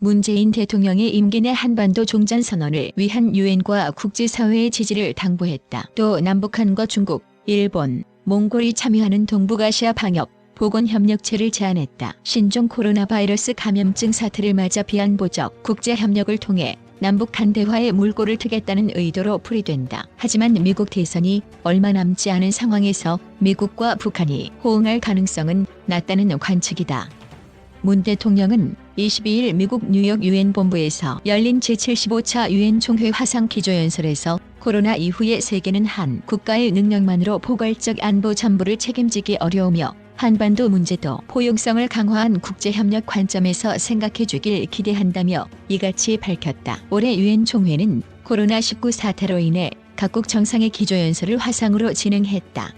문재인 대통령의 임기 내 한반도 종전선언을 위한 유엔과 국제사회의 지지를 당부했다. 또 남북한과 중국, 일본, 몽골이 참여하는 동북아시아 방역, 보건협력체를 제안했다. 신종 코로나 바이러스 감염증 사태를 맞아 비안보적 국제협력을 통해 남북 간 대화의 물꼬를 트겠다는 의도로 풀이된다. 하지만 미국 대선이 얼마 남지 않은 상황에서 미국과 북한이 호응할 가능성은 낮다는 관측이다. 문 대통령은 22일 미국 뉴욕 유엔 본부에서 열린 제75차 유엔 총회 화상 기조연설에서 코로나 이후의 세계는 한 국가의 능력만으로 포괄적 안보 전부를 책임지기 어려우며 한반도 문제도 포용성을 강화한 국제협력 관점에서 생각해주길 기대한다며 이같이 밝혔다. 올해 유엔 총회는 코로나19 사태로 인해 각국 정상의 기조연설을 화상으로 진행했다.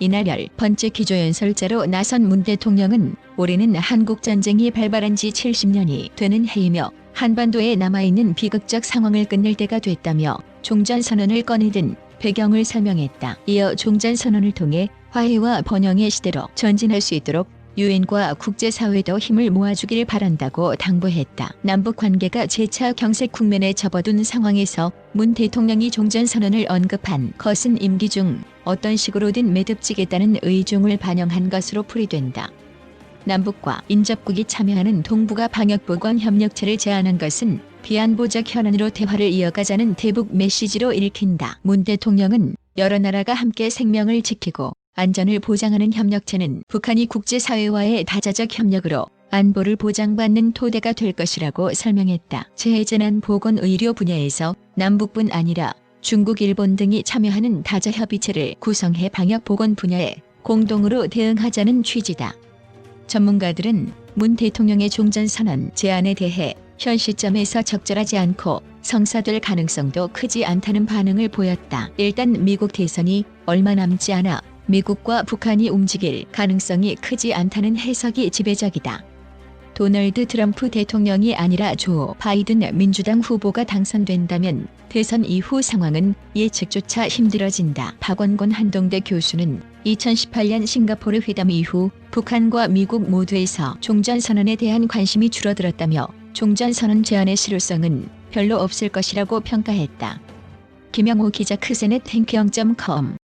이날 10번째 기조연설자로 나선 문 대통령은 올해는 한국전쟁이 발발한 지 70년이 되는 해이며 한반도에 남아있는 비극적 상황을 끝낼 때가 됐다며 종전선언을 꺼내든 배경을 설명했다. 이어 종전선언을 통해 화해와 번영의 시대로 전진할 수 있도록 유엔과 국제사회도 힘을 모아주길 바란다고 당부했다. 남북 관계가 재차 경색 국면에 접어든 상황에서 문 대통령이 종전선언을 언급한 것은 임기 중 어떤 식으로든 매듭지겠다는 의중을 반영한 것으로 풀이된다. 남북과 인접국이 참여하는 동북아 방역보건협력체를 제안한 것은 비안보적 현안으로 대화를 이어가자는 대북 메시지로 읽힌다. 문 대통령은 여러 나라가 함께 생명을 지키고 안전을 보장하는 협력체는 북한이 국제사회와의 다자적 협력으로 안보를 보장받는 토대가 될 것이라고 설명했다. 재해재난 보건의료 분야에서 남북뿐 아니라 중국, 일본 등이 참여하는 다자협의체를 구성해 방역보건 분야에 공동으로 대응하자는 취지다. 전문가들은 문 대통령의 종전선언 제안에 대해 현 시점에서 적절하지 않고 성사될 가능성도 크지 않다는 반응을 보였다. 일단 미국 대선이 얼마 남지 않아 미국과 북한이 움직일 가능성이 크지 않다는 해석이 지배적이다. 도널드 트럼프 대통령이 아니라 조 바이든 민주당 후보가 당선된다면 대선 이후 상황은 예측조차 힘들어진다. 박원곤 한동대 교수는 2018년 싱가포르 회담 이후 북한과 미국 모두에서 종전선언에 대한 관심이 줄어들었다며 종전선언 제안의 실효성은 별로 없을 것이라고 평가했다. 김영호 기자 크세넷 탱크영.com